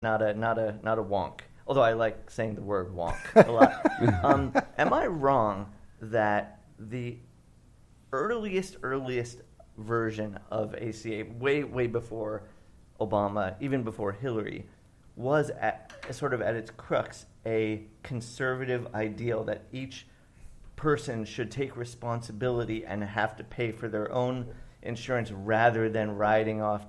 not a wonk. Although I like saying the word wonk a lot. Am I wrong that the earliest version of ACA, way before Obama, even before Hillary, was at its crux a conservative ideal that each person should take responsibility and have to pay for their own insurance rather than riding off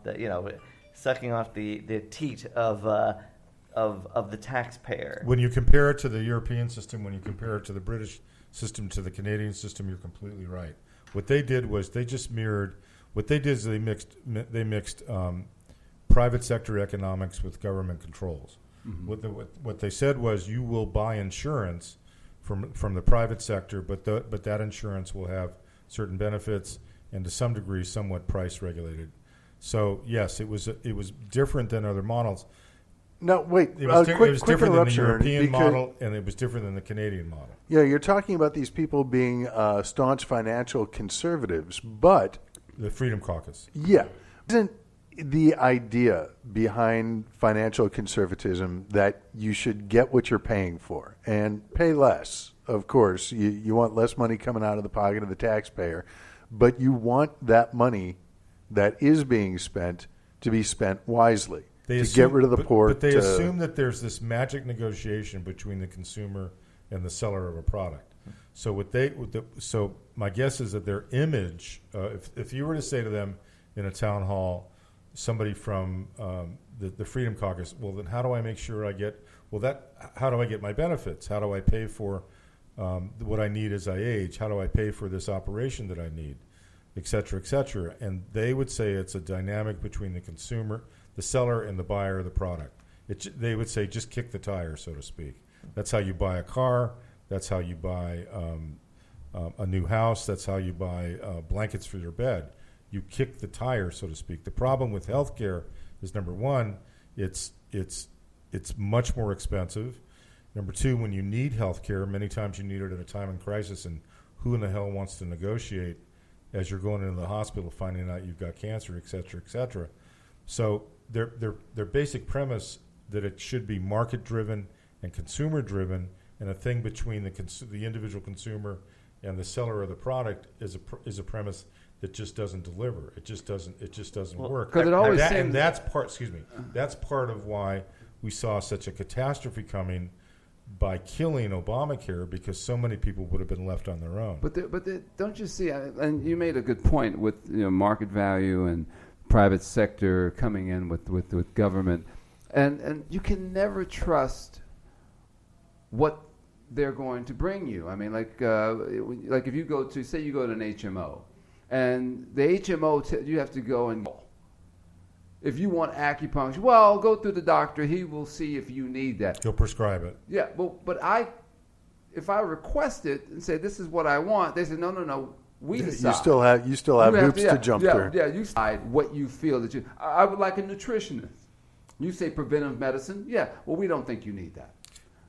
sucking off the teat of the taxpayer? When you compare it to the European system, when you compare it to the British system, to the Canadian system, you're completely right. What they did was they just mirrored. What they did is they mixed private sector economics with government controls. Mm-hmm. What they said was you will buy insurance from the private sector, but that insurance will have certain benefits and to some degree somewhat price regulated. So yes, it was different than other models. No, wait. It was different than the interruption, European model, and it was different than the Canadian model. Yeah, you're talking about these people being staunch financial conservatives, but the Freedom Caucus. Yeah. Isn't the idea behind financial conservatism that you should get what you're paying for and pay less? Of course, you want less money coming out of the pocket of the taxpayer, but you want that money that is being spent to be spent wisely. Get rid of the poor. But they assume that there's this magic negotiation between the consumer and the seller of a product. So so my guess is that their image, if you were to say to them in a town hall, somebody from the Freedom Caucus, well, then how do I make sure I get? How do I get my benefits? How do I pay for what I need as I age? How do I pay for this operation that I need, et cetera, et cetera? And they would say it's a dynamic between the consumer, the seller, and the buyer of the product. They would say just kick the tire, so to speak. That's how you buy a car. That's how you buy a new house. That's how you buy blankets for your bed. You kick the tire, so to speak. The problem with healthcare is, number one, it's much more expensive. Number two, when you need healthcare, many times you need it at a time of crisis, and who in the hell wants to negotiate as you're going into the hospital, finding out you've got cancer, et cetera, et cetera. So their basic premise that it should be market-driven and consumer-driven, and a thing between the individual consumer and the seller of the product is a premise that just doesn't deliver. It just doesn't work. Because it always and that's part. Excuse me. That's part of why we saw such a catastrophe coming by killing Obamacare, because so many people would have been left on their own. But don't you see? And you made a good point with market value and private sector coming in with government, and you can never trust what they're going to bring you. I mean, like if you go to an HMO, and the HMO you have to go and if you want acupuncture, well, go through the doctor. He will see if you need that. He'll prescribe it. Yeah, but if I request it and say this is what I want, they say no. We decide. You still have hoops to jump through. Yeah, you decide what you feel that you. I would like a nutritionist. You say preventive medicine. Yeah, well, we don't think you need that.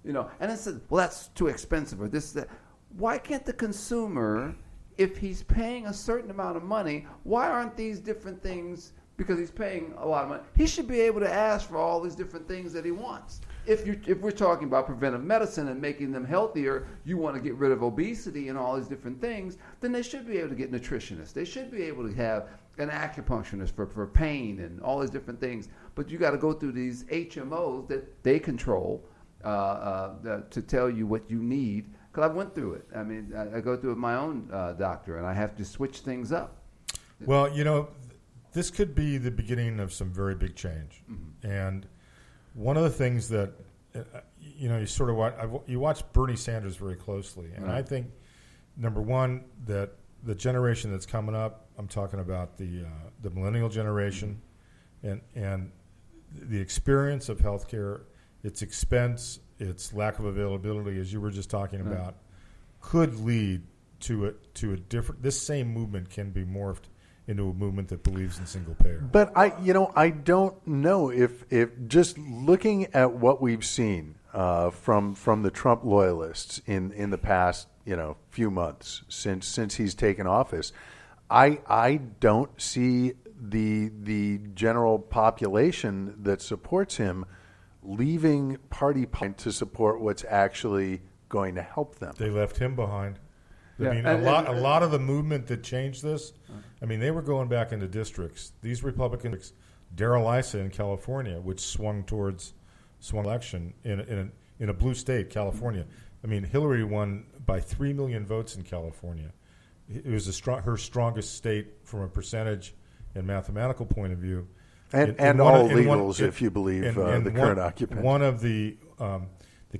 And it says, well, that's too expensive or this, that. Why can't the consumer, if he's paying a certain amount of money, why aren't these different things? Because he's paying a lot of money, he should be able to ask for all these different things that he wants. If we're talking about preventive medicine and making them healthier, you want to get rid of obesity and all these different things, then they should be able to get nutritionists. They should be able to have an acupuncturist for pain and all these different things. But you got to go through these HMOs that they control to tell you what you need. Because I went through it. I mean, I go through it with my own doctor, and I have to switch things up. Well, this could be the beginning of some very big change. Mm-hmm. And one of the things that, you sort of watch Bernie Sanders very closely. And right. I think, number one, that the generation that's coming up, I'm talking about the millennial generation, and the experience of healthcare, its expense, its lack of availability, as you were just talking about, could lead to a different. This same movement can be morphed into a movement that believes in single payer. But I don't know if just looking at what we've seen from the Trump loyalists in the past few months since he's taken office, I don't see the general population that supports him leaving party to support what's actually going to help them. They left him behind. I Yeah, mean, a lot of the movement that changed this, I mean, they were going back into districts. These Republicans, Darrell Issa in California, which swung election in a blue state, California. I mean, Hillary won by 3 million votes in California. It was her strongest state from a percentage and mathematical point of view. And all legals, if you believe the current occupant. One of the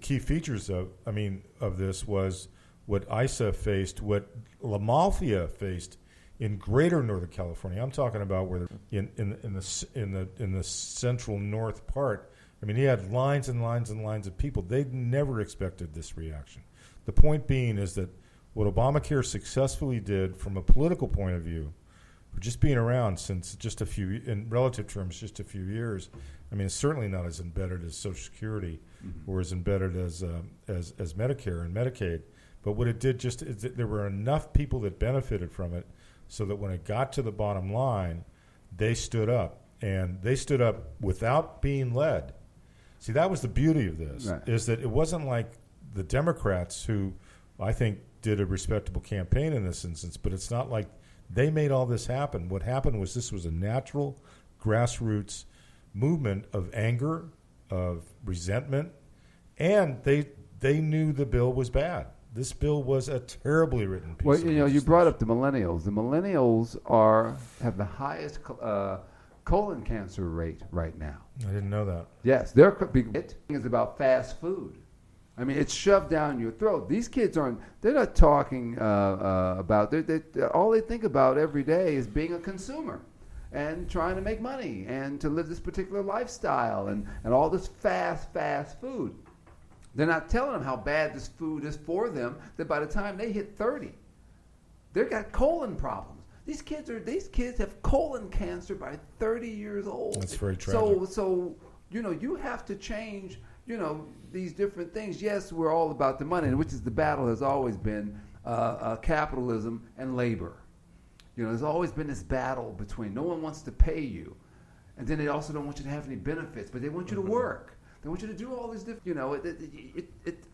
key features of this was what Issa faced, what La Mafia faced in Greater Northern California. I'm talking about where in the central north part. I mean, he had lines and lines and lines of people. They never expected this reaction. The point being is that what Obamacare successfully did from a political point of view, for just being around since in relative terms, just a few years, I mean, it's certainly not as embedded as Social Security or as embedded as Medicare and Medicaid. But what it did is that there were enough people that benefited from it so that when it got to the bottom line, they stood up. And they stood up without being led. See, that was the beauty of this, right, is that it wasn't like the Democrats, who I think did a respectable campaign in this instance, but it's not like they made all this happen. What happened was this was a natural grassroots movement of anger, of resentment, and they knew the bill was bad. This bill was a terribly written piece. Well, you brought up the millennials. The millennials have the highest colon cancer rate right now. I didn't know that. Yes, their big hit is about fast food. I mean, it's shoved down your throat. These kids they're not talking about, all they think about every day is being a consumer and trying to make money and to live this particular lifestyle and all this fast food. They're not telling them how bad this food is for them, that by the time they hit 30, they've got colon problems. These kids have colon cancer by 30 years old. That's very tragic. So you have to change, these different things. Yes, we're all about the money, which is the battle has always been capitalism and labor. There's always been this battle between no one wants to pay you, and then they also don't want you to have any benefits, but they want you to work. They want you to do all these different,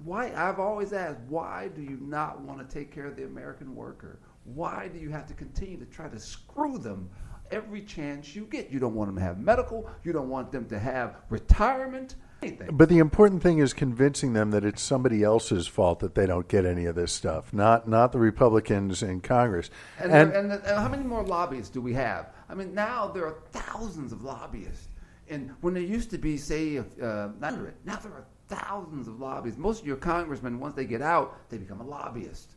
why, I've always asked, why do you not want to take care of the American worker? Why do you have to continue to try to screw them every chance you get? You don't want them to have medical. You don't want them to have retirement, anything. But the important thing is convincing them that it's somebody else's fault that they don't get any of this stuff, not the Republicans in Congress. And how many more lobbyists do we have? I mean, now there are thousands of lobbyists. And when there used to be, say, 100, now there are thousands of lobbyists. Most of your congressmen, once they get out, they become a lobbyist.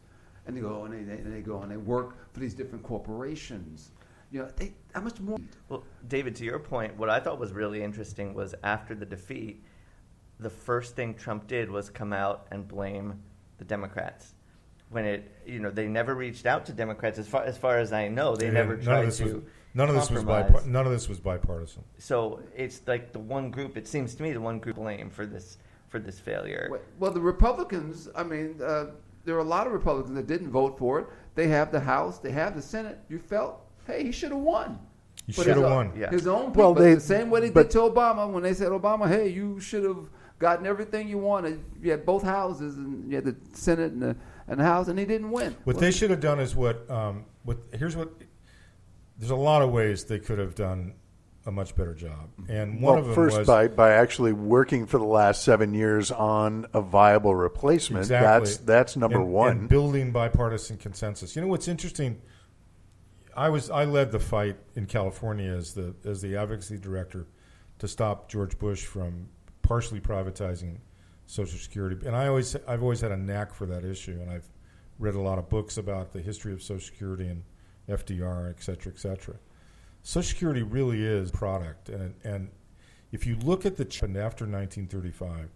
And they go and they work for these different corporations. How much more? Well, David, to your point, what I thought was really interesting was after the defeat, the first thing Trump did was come out and blame the Democrats. When they never reached out to Democrats, as far as I know, they never tried to. None of this was bipartisan. So it's like the one group. It seems to me the one group blame for this failure. Well, the Republicans. I mean, there are a lot of Republicans that didn't vote for it. They have the House. They have the Senate. You felt, hey, he should have won. He should have won. Yeah. His own people. The same way they did to Obama when they said, Obama, hey, you should have gotten everything you wanted. You had both houses, and you had the Senate and the House, and he didn't win. What they should have done is here's what. There's a lot of ways they could have done a much better job, and one of them was by actually working for the last 7 years on a viable replacement. Exactly. That's number one. And building bipartisan consensus. You know what's interesting? I led the fight in California as the advocacy director to stop George Bush from partially privatizing Social Security, and I've always had a knack for that issue, and I've read a lot of books about the history of Social Security and FDR, et cetera, et cetera. Social Security really is a product, and if you look at after 1935,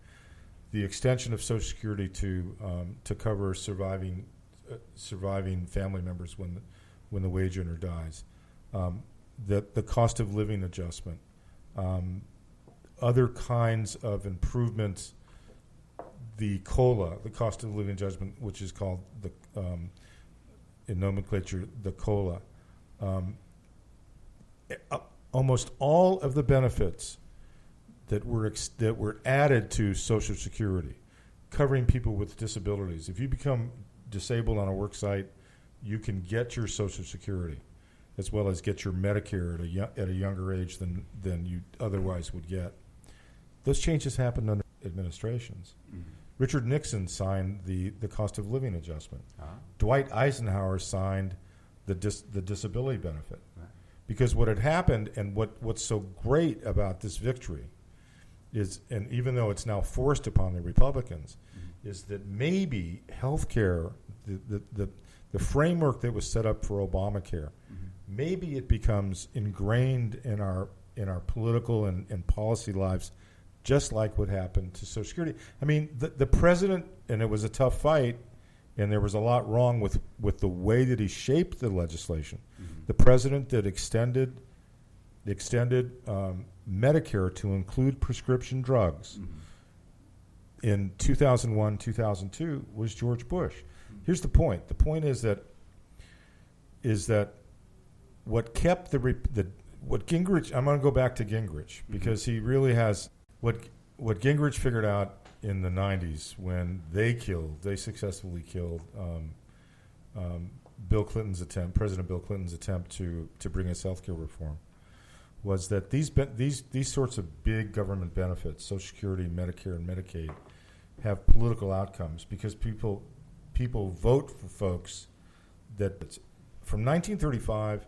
the extension of Social Security to cover surviving family members when the wage earner dies, the cost of living adjustment, other kinds of improvements, the COLA, the cost of living adjustment, which is called in nomenclature, the COLA. Almost all of the benefits that were added to Social Security, covering people with disabilities. If you become disabled on a work site, you can get your Social Security, as well as get your Medicare at a younger age than you otherwise would get. Those changes happened under administrations. Mm-hmm. Richard Nixon signed the cost of living adjustment. Dwight Eisenhower signed the disability benefit. Right. Because what had happened, and what's so great about this victory is, and even though it's now forced upon the Republicans, is that maybe health care, the framework that was set up for Obamacare, maybe it becomes ingrained in our political and policy lives, just like what happened to Social Security. I mean, the president, and it was a tough fight, and there was a lot wrong with the way that he shaped the legislation. The president that extended Medicare to include prescription drugs in 2001, 2002 was George Bush. Here's the point. The point is that what kept what Gingrich. I'm going to go back to Gingrich because he really has what Gingrich figured out in the 90s when they successfully killed President Bill Clinton's attempt to bring us healthcare reform, was that these sorts of big government benefits, Social Security, Medicare, and Medicaid, have political outcomes because people vote for folks that from 1935,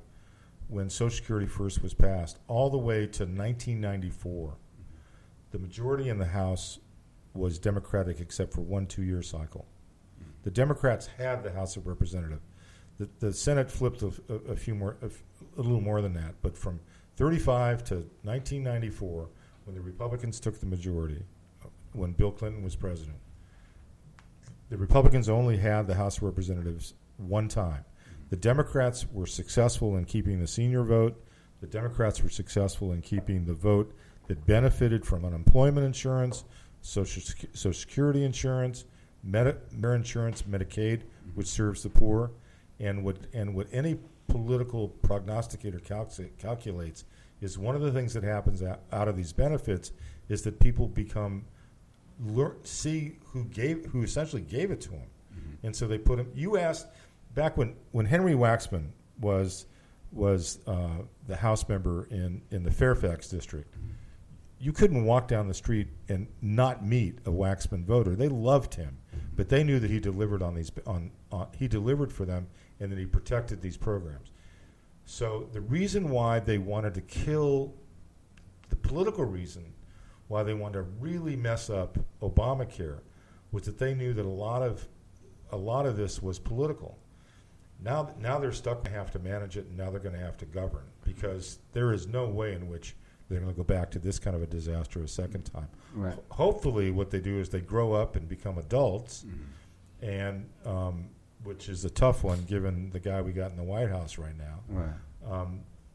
when Social Security first was passed, all the way to 1994, the majority in the House was Democratic except for 1 2-year cycle. The Democrats had the House of Representatives. The Senate flipped a little more than that, but from 35 to 1994, when the Republicans took the majority, when Bill Clinton was president, the Republicans only had the House of Representatives one time. The Democrats were successful in keeping the senior vote. The Democrats were successful in keeping the vote that benefited from unemployment insurance, Social Security insurance, Medicare insurance, Medicaid, which serves the poor, and what any political prognosticator calculates is one of the things that happens out of these benefits is that people see who essentially gave it to them, and so they put him. You asked back when Henry Waxman was the House member in the Fairfax district. You couldn't walk down the street and not meet a Waxman voter. They loved him, but they knew that he delivered he delivered for them, and that he protected these programs. So the reason why they wanted to kill, the political reason why they wanted to really mess up Obamacare, was that they knew that a lot of this was political. Now they're stuck and have to manage it, and now they're going to have to govern, because there is no way in which they're going to go back to this kind of a disaster a second time. Right. Hopefully what they do is they grow up and become adults, and which is a tough one given the guy we got in the White House right now. Right.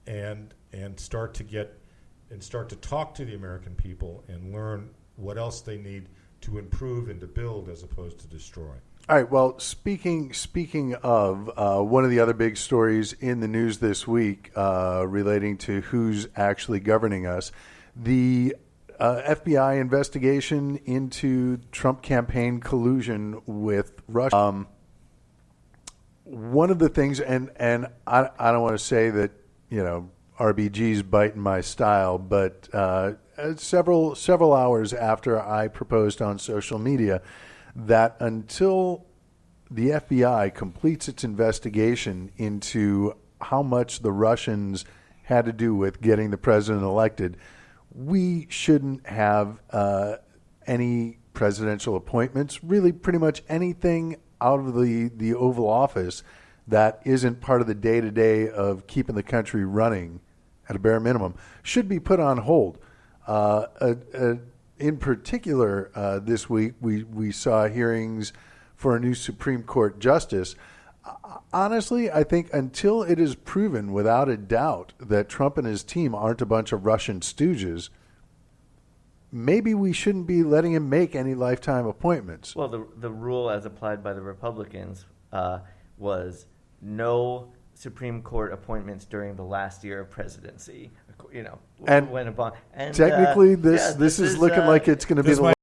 And start to talk to the American people and learn what else they need to improve and to build as opposed to destroy. All right. Well, speaking of one of the other big stories in the news this week relating to who's actually governing us, the FBI investigation into Trump campaign collusion with Russia. One of the things, and I don't want to say that RBG's biting my style, but several hours after I proposed on social media that until the FBI completes its investigation into how much the Russians had to do with getting the president elected, we shouldn't have any presidential appointments, really pretty much anything out of the Oval Office that isn't part of the day-to-day of keeping the country running at a bare minimum should be put on hold. In particular, this week, we saw hearings for a new Supreme Court justice. Honestly, I think until it is proven without a doubt that Trump and his team aren't a bunch of Russian stooges, maybe we shouldn't be letting him make any lifetime appointments. Well, the rule as applied by the Republicans was no Supreme Court appointments during the last year of presidency. And when and technically, this this is looking like it's going to be This the might